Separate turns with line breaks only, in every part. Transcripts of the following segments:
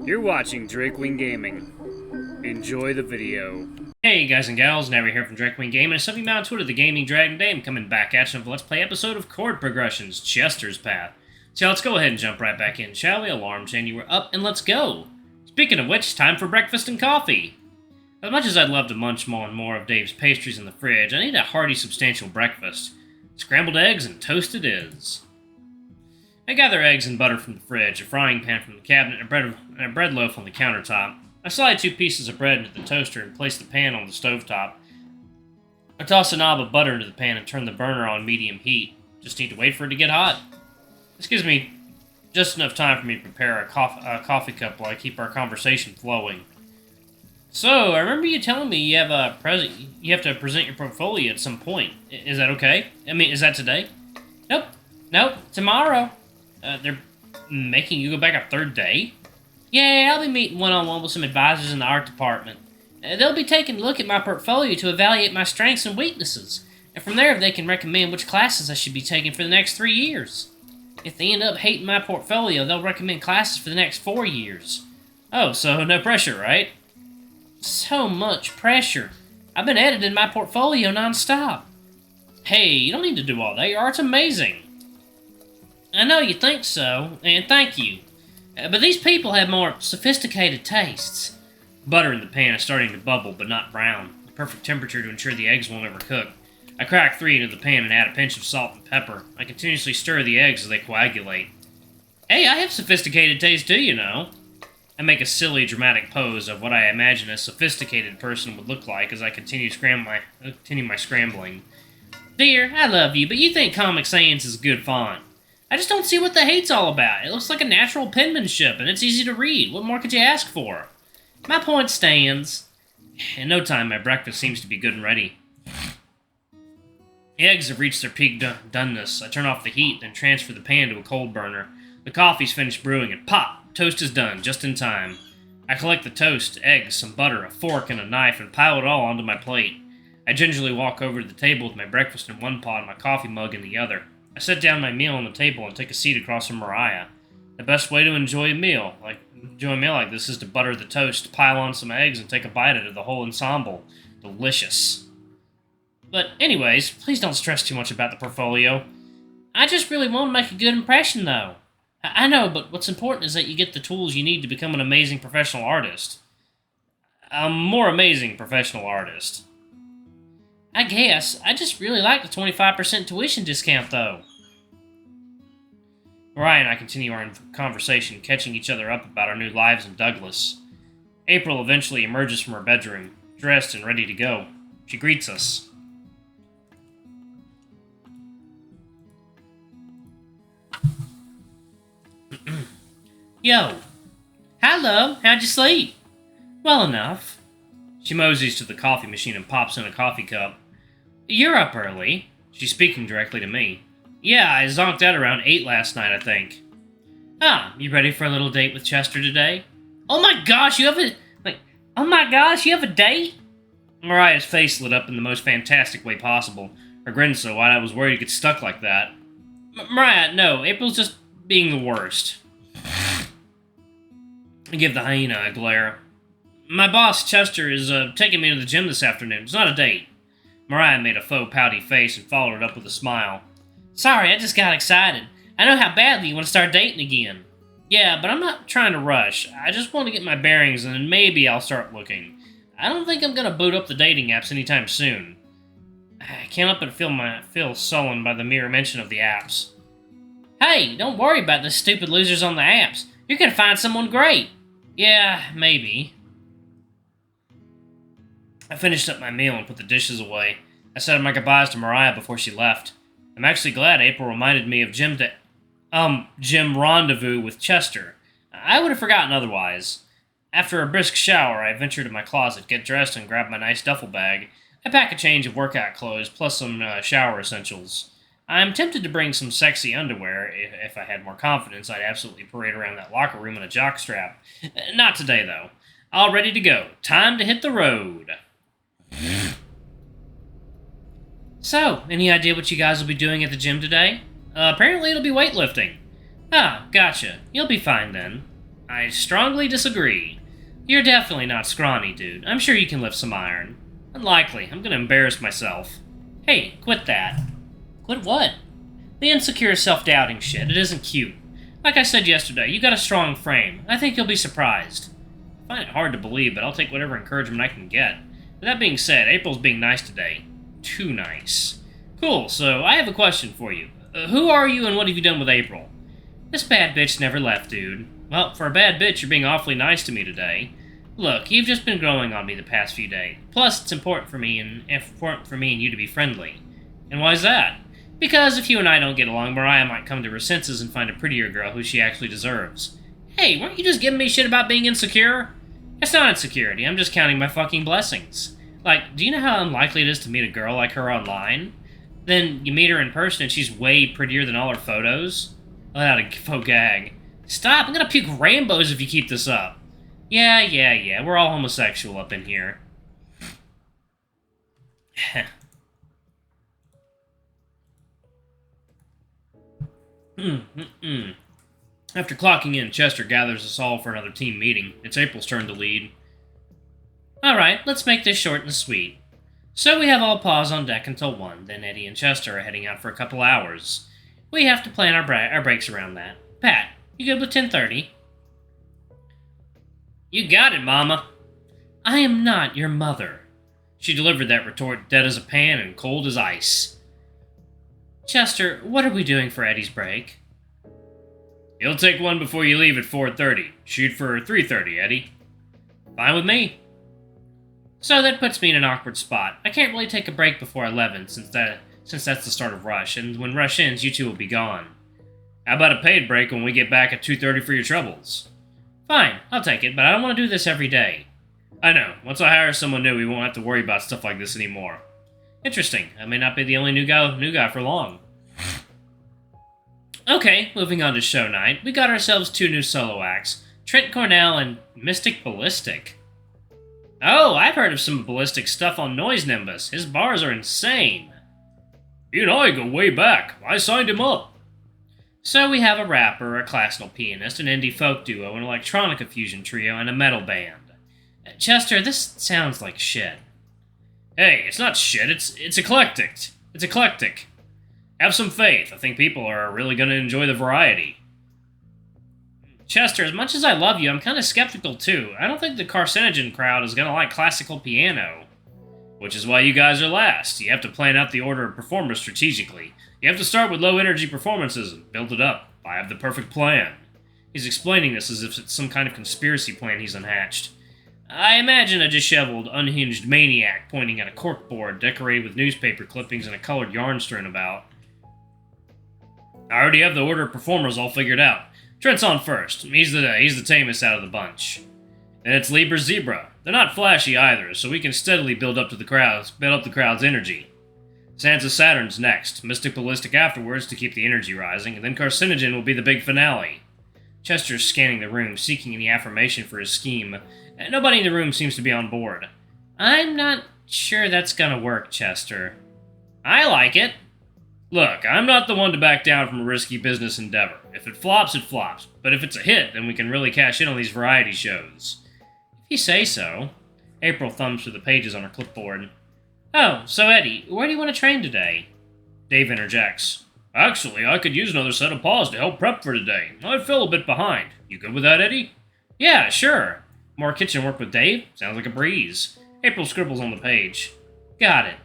You're watching Drakewing Gaming. Enjoy the video.
Hey guys and gals, Never here from Drakewing Gaming, and something on Twitter, the Gaming Dragon Dame, coming back at you with a Let's Play episode of Chord Progressions, Chester's Path. So let's go ahead and jump right back in, shall we? Alarm chain, you were up, and let's go! Speaking of which, time for breakfast and coffee! As much as I'd love to munch more and more of Dave's pastries in the fridge, I need a hearty, substantial breakfast. Scrambled eggs and toast it is. I gather eggs and butter from the fridge, a frying pan from the cabinet, and a bread loaf on the countertop. I slide 2 pieces of bread into the toaster and place the pan on the stovetop. I toss a knob of butter into the pan and turn the burner on medium heat. Just need to wait for it to get hot. This gives me just enough time for me to prepare a coffee cup while I keep our conversation flowing. So, I remember you telling me you have to present your portfolio at some point. Is that okay? I mean, is that today? Nope, tomorrow. They're making you go back a third day? Yeah, I'll be meeting one-on-one with some advisors in the art department. They'll be taking a look at my portfolio to evaluate my strengths and weaknesses, and from there they can recommend which classes I should be taking for the next 3 years. If they end up hating my portfolio, they'll recommend classes for the next 4 years. Oh, so no pressure, right? So much pressure. I've been editing my portfolio non-stop. Hey, you don't need to do all that. Your art's amazing. I know you think so, and thank you. But these people have more sophisticated tastes. Butter in the pan is starting to bubble, but not brown. The perfect temperature to ensure the eggs won't overcook. I crack 3 into the pan and add a pinch of salt and pepper. I continuously stir the eggs as they coagulate. Hey, I have sophisticated taste too, you know. I make a silly, dramatic pose of what I imagine a sophisticated person would look like as I continue my scrambling. Dear, I love you, but you think Comic Sans is good font. I just don't see what the hate's all about. It looks like a natural penmanship, and it's easy to read. What more could you ask for? My point stands. In no time, my breakfast seems to be good and ready. The eggs have reached their peak doneness. I turn off the heat, then transfer the pan to a cold burner. The coffee's finished brewing, and pop! Toast is done, just in time. I collect the toast, eggs, some butter, a fork, and a knife, and pile it all onto my plate. I gingerly walk over to the table with my breakfast in one paw and my coffee mug in the other. I set down my meal on the table and take a seat across from Mariah. The best way to enjoy a meal like this is to butter the toast, pile on some eggs, and take a bite out of the whole ensemble. Delicious. But anyways, please don't stress too much about the portfolio. I just really want to make a good impression, though. I know, but what's important is that you get the tools you need to become an amazing professional artist. A more amazing professional artist. I guess. I just really like the 25% tuition discount, though. Mariah and I continue our conversation, catching each other up about our new lives in Douglas. April eventually emerges from her bedroom, dressed and ready to go. She greets us. Yo. Hello, how'd you sleep? Well enough. She moseys to the coffee machine and pops in a coffee cup. You're up early. She's speaking directly to me. Yeah, I zonked out around 8 last night, I think. Ah, you ready for a little date with Chester today? Oh my gosh, you have a date? Mariah's face lit up in the most fantastic way possible. Her grin so wide I was worried it get stuck like that. Mariah, no, April's just being the worst. I give the hyena a glare. My boss, Chester, is taking me to the gym this afternoon. It's not a date. Mariah made a faux pouty face and followed it up with a smile. Sorry, I just got excited. I know how badly you want to start dating again. Yeah, but I'm not trying to rush. I just want to get my bearings and then maybe I'll start looking. I don't think I'm going to boot up the dating apps anytime soon. I can't help but feel sullen by the mere mention of the apps. Hey, don't worry about the stupid losers on the apps. You're going to find someone great. Yeah, maybe. I finished up my meal and put the dishes away. I said my goodbyes to Mariah before she left. I'm actually glad April reminded me of gym rendezvous with Chester. I would have forgotten otherwise. After a brisk shower, I venture to my closet, get dressed, and grab my nice duffel bag. I pack a change of workout clothes, plus some shower essentials. I'm tempted to bring some sexy underwear. If I had more confidence, I'd absolutely parade around that locker room in a jockstrap. Not today, though. All ready to go. Time to hit the road. So, any idea what you guys will be doing at the gym today? Apparently it'll be weightlifting. Ah, gotcha. You'll be fine then. I strongly disagree. You're definitely not scrawny, dude. I'm sure you can lift some iron. Unlikely. I'm gonna embarrass myself. Hey, quit that. Quit what? The insecure self-doubting shit. It isn't cute. Like I said yesterday, you got a strong frame. I think you'll be surprised. I find it hard to believe, but I'll take whatever encouragement I can get. But that being said, April's being nice today. Too nice. Cool, so I have a question for you. Who are you and what have you done with April? This bad bitch never left, dude. Well, for a bad bitch, you're being awfully nice to me today. Look, you've just been growing on me the past few days. Plus, it's important for me and you to be friendly. And why's that? Because if you and I don't get along, Mariah might come to her senses and find a prettier girl who she actually deserves. Hey, weren't you just giving me shit about being insecure? It's not insecurity, I'm just counting my fucking blessings. Like, do you know how unlikely it is to meet a girl like her online? Then you meet her in person and she's way prettier than all her photos? Without a faux gag. Stop, I'm gonna puke rainbows if you keep this up. Yeah, we're all homosexual up in here. After clocking in, Chester gathers us all for another team meeting. It's April's turn to lead. Alright, let's make this short and sweet. So we have all paws on deck until 1, then Eddie and Chester are heading out for a couple hours. We have to plan our breaks around that. Pat, you good with 10:30? You got it, Mama. I am not your mother. She delivered that retort dead as a pan and cold as ice. Chester, what are we doing for Eddie's break? You'll take one before you leave at 4:30. Shoot for 3:30, Eddie. Fine with me. So that puts me in an awkward spot. I can't really take a break before 11, since that's the start of Rush, and when Rush ends, you two will be gone. How about a paid break when we get back at 2:30 for your troubles? Fine, I'll take it, but I don't want to do this every day. I know. Once I hire someone new, we won't have to worry about stuff like this anymore. Interesting. I may not be the only new guy for long. Okay, moving on to show night. We got ourselves 2 new solo acts, Trent Cornell and Mystic Ballistic. Oh, I've heard of some Ballistic stuff on Noise Nimbus. His bars are insane. He and I go way back. I signed him up. So we have a rapper, a classical pianist, an indie folk duo, an electronica fusion trio, and a metal band. Chester, this sounds like shit. Hey, it's not shit, it's eclectic. It's eclectic. Have some faith. I think people are really going to enjoy the variety. Chester, as much as I love you, I'm kind of skeptical too. I don't think the carcinogen crowd is going to like classical piano. Which is why you guys are last. You have to plan out the order of performers strategically. You have to start with low-energy performances and build it up. I have the perfect plan. He's explaining this as if it's some kind of conspiracy plan he's unhatched. I imagine a disheveled, unhinged maniac pointing at a corkboard decorated with newspaper clippings and a colored yarn strewn about. I already have the order of performers all figured out. Trent's on first. He's the tamest out of the bunch. And it's Libra Zebra. They're not flashy either, so we can steadily build up the crowd's energy. Sansa Saturn's next, Mystic Ballistic afterwards to keep the energy rising, and then Carcinogen will be the big finale. Chester's scanning the room, seeking any affirmation for his scheme. Nobody in the room seems to be on board. I'm not sure that's gonna work, Chester. I like it. Look, I'm not the one to back down from a risky business endeavor. If it flops, it flops. But if it's a hit, then we can really cash in on these variety shows. If you say so. April thumbs through the pages on her clipboard. Oh, so Eddie, where do you want to train today? Dave interjects. Actually, I could use another set of paws to help prep for today. I fell a bit behind. You good with that, Eddie? Yeah, sure. More kitchen work with Dave? Sounds like a breeze. April scribbles on the page. Got it.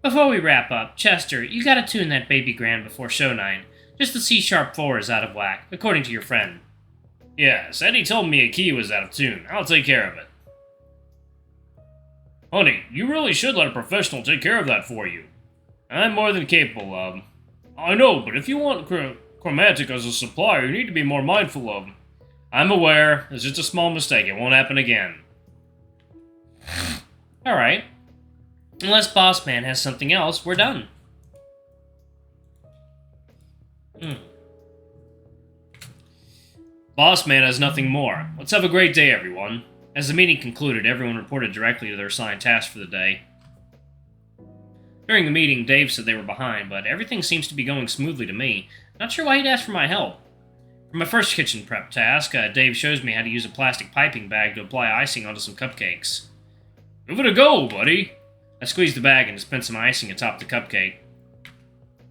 Before we wrap up, Chester, you gotta tune that baby grand before show night. Just the C-sharp 4 is out of whack, according to your friend. Yes, Eddie told me a key was out of tune. I'll take care of it. Honey, you really should let a professional take care of that for you. I'm more than capable of. I know, but if you want Chromatic as a supplier, you need to be more mindful of. I'm aware. It's just a small mistake. It won't happen again. Alright. Unless Boss Man has something else, we're done. Boss Man has nothing more. Let's have a great day, everyone. As the meeting concluded, everyone reported directly to their assigned task for the day. During the meeting, Dave said they were behind, but everything seems to be going smoothly to me. Not sure why he'd ask for my help. For my first kitchen prep task, Dave shows me how to use a plastic piping bag to apply icing onto some cupcakes. Give it a go, buddy. I squeeze the bag and dispense some icing atop the cupcake.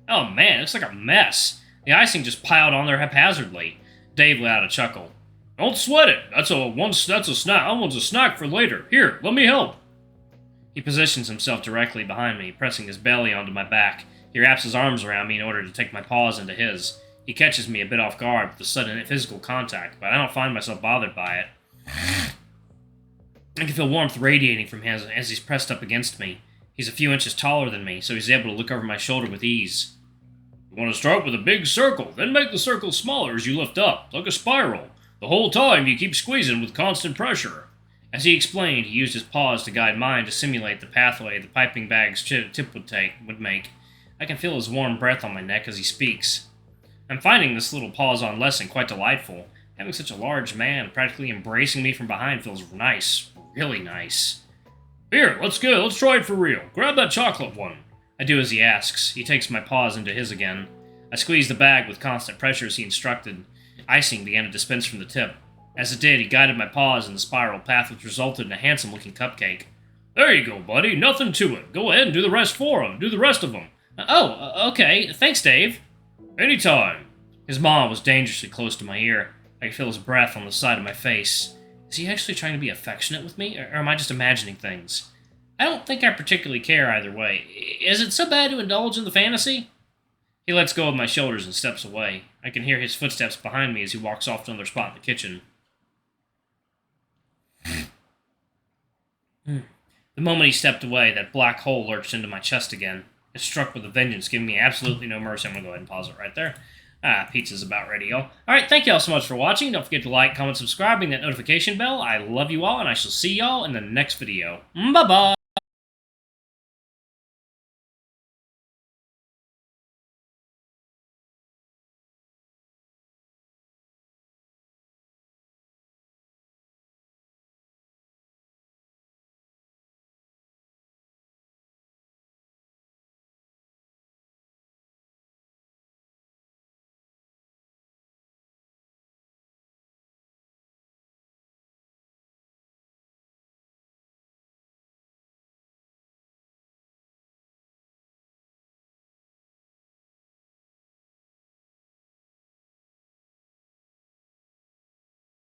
Oh man, it looks like a mess. The icing just piled on there haphazardly. Dave let out a chuckle. Don't sweat it. That's a snack. That one's a snack for later. Here, let me help. He positions himself directly behind me, pressing his belly onto my back. He wraps his arms around me in order to take my paws into his. He catches me a bit off guard with the sudden physical contact, but I don't find myself bothered by it. I can feel warmth radiating from him as he's pressed up against me. He's a few inches taller than me, so he's able to look over my shoulder with ease. You want to start with a big circle, then make the circle smaller as you lift up, like a spiral. The whole time you keep squeezing with constant pressure. As he explained, he used his paws to guide mine to simulate the pathway the piping bag's tip would make. I can feel his warm breath on my neck as he speaks. I'm finding this little paws-on lesson quite delightful. Having such a large man practically embracing me from behind feels nice. Really nice. Here, let's go. Let's try it for real. Grab that chocolate one. I do as he asks. He takes my paws into his again. I squeeze the bag with constant pressure as he instructed. Icing began to dispense from the tip. As it did, he guided my paws in the spiral path, which resulted in a handsome-looking cupcake. There you go, buddy. Nothing to it. Go ahead and do the rest for him. Do the rest of them. Okay. Thanks, Dave. Anytime. His maw was dangerously close to my ear. I could feel his breath on the side of my face. Is he actually trying to be affectionate with me, or am I just imagining things? I don't think I particularly care either way. Is it so bad to indulge in the fantasy? He lets go of my shoulders and steps away. I can hear his footsteps behind me as he walks off to another spot in the kitchen. The moment he stepped away, that black hole lurched into my chest again. It struck with a vengeance, giving me absolutely no mercy. I'm going to go ahead and pause it right there. Pizza's about ready, y'all. Alright, thank y'all so much for watching. Don't forget to like, comment, subscribe, ring that notification bell. I love you all, and I shall see y'all in the next video. Bye-bye!